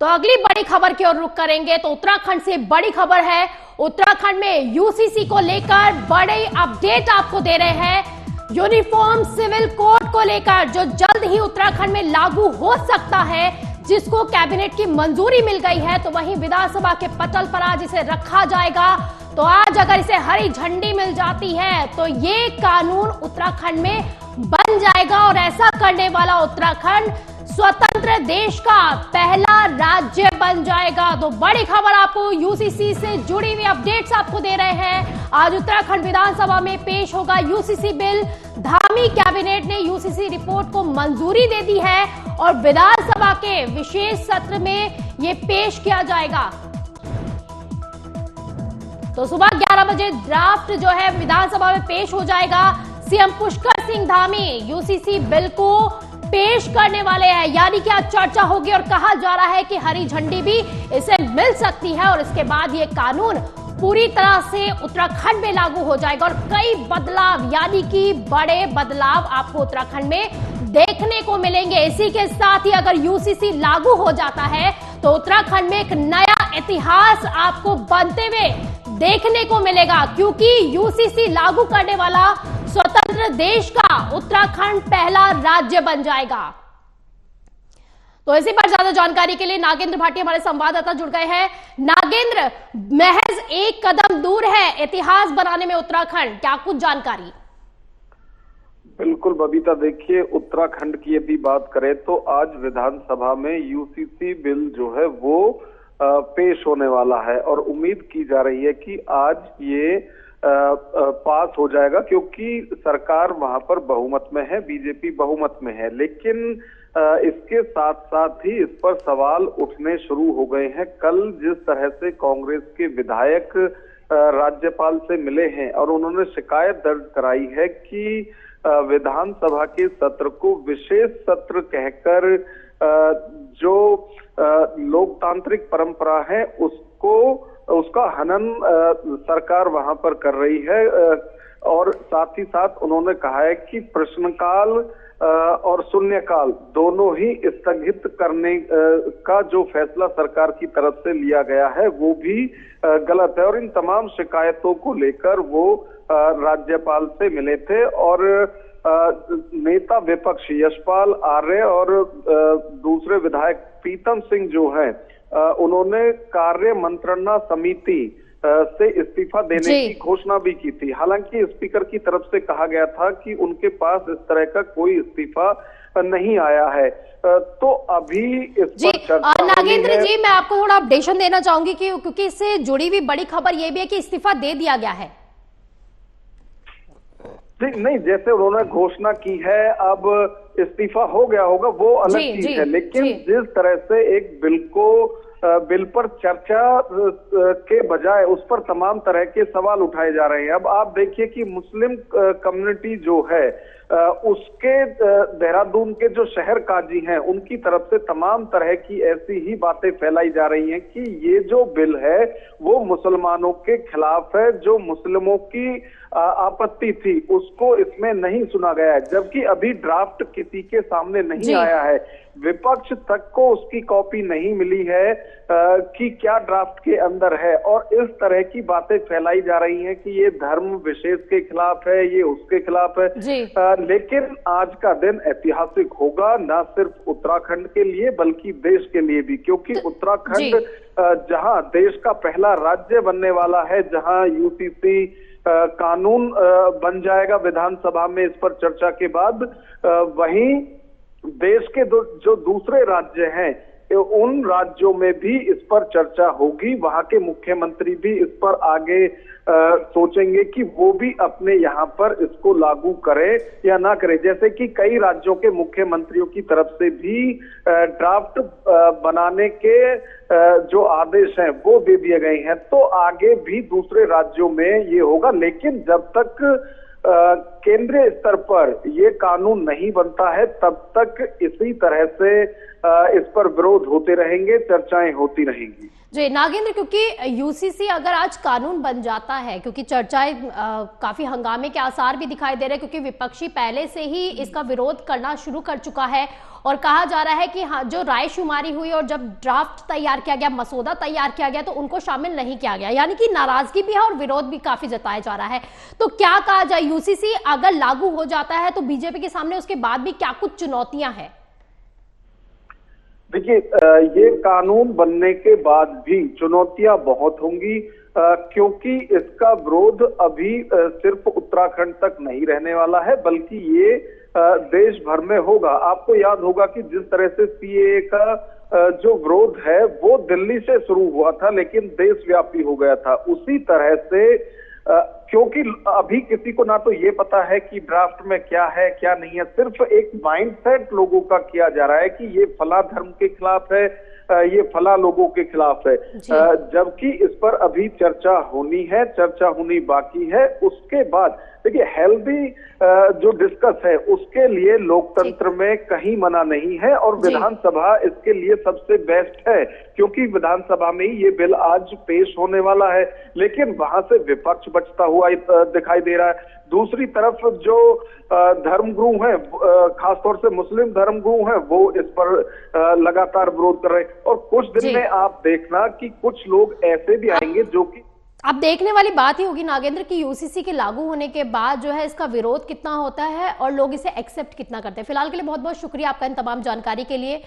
तो अगली बड़ी खबर की ओर रुख करेंगे तो उत्तराखंड से बड़ी खबर है। उत्तराखंड में यूसीसी को लेकर बड़े अपडेट आपको दे रहे हैं। यूनिफॉर्म सिविल कोड को लेकर जो जल्द ही उत्तराखंड में लागू हो सकता है, जिसको कैबिनेट की मंजूरी मिल गई है, तो वहीं विधानसभा के पटल पर आज इसे रखा जाएगा। तो आज अगर इसे हरी झंडी मिल जाती है तो ये कानून उत्तराखंड में बन जाएगा और ऐसा करने वाला उत्तराखंड स्वतंत्र देश का पहला राज्य बन जाएगा। तो बड़ी खबर आपको यूसीसी से जुड़ी हुई अपडेट्स आपको दे रहे हैं। आज उत्तराखंड विधानसभा में पेश होगा यूसीसी बिल। धामी कैबिनेट ने यूसीसी रिपोर्ट को मंजूरी दे दी है और विधानसभा के विशेष सत्र में यह पेश किया जाएगा। तो सुबह 11 बजे ड्राफ्ट जो है विधानसभा में पेश हो जाएगा। CM Pushkar Singh Dhami UCC bill को पेश करने वाले हैं, यानी कि आज चर्चा होगी और कहा जा रहा है कि हरी झंडी भी इसे मिल सकती है और इसके बाद ये कानून पूरी तरह से उत्तराखंड में लागू हो जाएगा और कई बदलाव, यानी कि बड़े बदलाव आपको उत्तराखंड में देखने को मिलेंगे। इसी के साथ ही अगर यूसीसी लागू हो जाता है तो उत्तराखंड में एक नया इतिहास आपको बनते हुए देखने को मिलेगा, क्योंकि यूसीसी लागू करने वाला स्वतंत्र देश का उत्तराखंड पहला राज्य बन जाएगा। तो इसी पर ज्यादा जानकारी के लिए नागेंद्र भाटी हमारे संवाददाता जुड़ गए हैं। नागेंद्र, महज एक कदम दूर है इतिहास बनाने में उत्तराखंड, क्या कुछ जानकारी? बिल्कुल बबीता, देखिए उत्तराखंड की यदि बात करें तो आज विधानसभा में यूसीसी बिल जो है वो पेश होने वाला है और उम्मीद की जा रही है कि आज ये पास हो जाएगा, क्योंकि सरकार वहां पर बहुमत में है, बीजेपी बहुमत में है। लेकिन इसके साथ साथ ही इस पर सवाल उठने शुरू हो गए हैं। कल जिस तरह से कांग्रेस के विधायक राज्यपाल से मिले हैं और उन्होंने शिकायत दर्ज कराई है कि विधानसभा के सत्र को विशेष सत्र कहकर जो लोकतांत्रिक परंपरा है उसका हनन सरकार वहां पर कर रही है। और साथ ही साथ उन्होंने कहा है कि प्रश्नकाल और शून्यकाल दोनों ही स्थगित करने का जो फैसला सरकार की तरफ से लिया गया है वो भी गलत है। और इन तमाम शिकायतों को लेकर वो राज्यपाल से मिले थे और नेता विपक्ष यशपाल आर्य और दूसरे विधायक प्रीतम सिंह जो हैं उन्होंने कार्य मंत्रणा समिति से इस्तीफा देने की घोषणा भी की थी। हालांकि स्पीकर की तरफ से कहा गया था कि उनके पास इस तरह का कोई इस्तीफा नहीं आया है। तो अभी इस पर चर्चा नागेंद्र जी, मैं आपको थोड़ा अपडेशन देना चाहूंगी क्योंकि इससे जुड़ी हुई बड़ी खबर यह भी है कि इस्तीफा दे दिया गया है। नहीं, जैसे उन्होंने घोषणा की है, अब इस्तीफा हो गया होगा वो अलग चीज है, लेकिन जिस तरह से एक बिल पर चर्चा के बजाय उस पर तमाम तरह के सवाल उठाए जा रहे हैं। अब आप देखिए कि मुस्लिम कम्युनिटी जो है उसके देहरादून के जो शहर काजी हैं उनकी तरफ से तमाम तरह की ऐसी ही बातें फैलाई जा रही हैं कि ये जो बिल है वो मुसलमानों के खिलाफ है। जो मुस्लिमों की आपत्ति थी उसको इसमें नहीं सुना गया है, जबकि अभी ड्राफ्ट किसी के सामने नहीं आया है। विपक्ष तक को उसकी कॉपी नहीं मिली है कि क्या ड्राफ्ट के अंदर है। और इस तरह की बातें फैलाई जा रही हैं कि ये धर्म विशेष के खिलाफ है, ये उसके खिलाफ है। लेकिन आज का दिन ऐतिहासिक होगा, न सिर्फ उत्तराखंड के लिए बल्कि देश के लिए भी, क्योंकि उत्तराखंड जहां देश का पहला राज्य बनने वाला है, जहां यूसीसी कानून बन जाएगा विधानसभा में इस पर चर्चा के बाद, वहीं देश के जो दूसरे राज्य हैं उन राज्यों में भी इस पर चर्चा होगी। वहां के मुख्यमंत्री भी इस पर आगे सोचेंगे कि वो भी अपने यहाँ पर इसको लागू करें या ना करें। जैसे कि कई राज्यों के मुख्यमंत्रियों की तरफ से भी ड्राफ्ट बनाने के जो आदेश हैं वो दे दिए गए हैं। तो आगे भी दूसरे राज्यों में ये होगा, लेकिन जब तक केंद्रीय स्तर पर ये कानून नहीं बनता है तब तक इसी तरह से इस पर विरोध होते रहेंगे, चर्चाएं होती रहेंगी। जी नागेंद्र, क्योंकि यूसीसी अगर आज कानून बन जाता है, क्योंकि चर्चाएं काफी हंगामे के आसार भी दिखाई दे रहे हैं, क्योंकि विपक्षी पहले से ही इसका विरोध करना शुरू कर चुका है और कहा जा रहा है कि हाँ, जो रायशुमारी हुई और जब ड्राफ्ट तैयार किया गया, मसौदा तैयार किया गया, तो उनको शामिल नहीं किया गया, यानी कि नाराजगी भी है और विरोध भी काफी जताया जा रहा है। तो क्या कहा जाए, यूसीसी अगर लागू हो जाता है तो बीजेपी के सामने उसके बाद भी क्या कुछ चुनौतियां हैं? देखिए, ये कानून बनने के बाद भी चुनौतियां बहुत होंगी, क्योंकि इसका विरोध अभी सिर्फ उत्तराखंड तक नहीं रहने वाला है, बल्कि ये देश भर में होगा। आपको याद होगा कि जिस तरह से सीएए का जो विरोध है वो दिल्ली से शुरू हुआ था लेकिन देशव्यापी हो गया था, उसी तरह से क्योंकि अभी किसी को ना तो ये पता है कि ड्राफ्ट में क्या है क्या नहीं है, सिर्फ एक माइंडसेट लोगों का किया जा रहा है कि ये फला धर्म के खिलाफ है, ये फला लोगों के खिलाफ है, जबकि इस पर अभी चर्चा होनी है, चर्चा होनी बाकी है। उसके बाद देखिए, हेल्दी जो डिस्कस है उसके लिए लोकतंत्र में कहीं मना नहीं है और विधानसभा इसके लिए सबसे बेस्ट है, क्योंकि विधानसभा में ही ये बिल आज पेश होने वाला है, लेकिन वहां से विपक्ष बचता हुआ दिखाई दे रहा है। दूसरी तरफ जो धर्मगुरु हैं, खासतौर से मुस्लिम धर्मगुरु हैं, वो इस पर लगातार विरोध कर रहे हैं और कुछ दिन में आप देखना कि कुछ लोग ऐसे भी आएंगे जो कि अब देखने वाली बात ही होगी नागेंद्र की यूसीसी के लागू होने के बाद जो है इसका विरोध कितना होता है और लोग इसे एक्सेप्ट कितना करते हैं। फिलहाल के लिए बहुत बहुत शुक्रिया आपका इन तमाम जानकारी के लिए।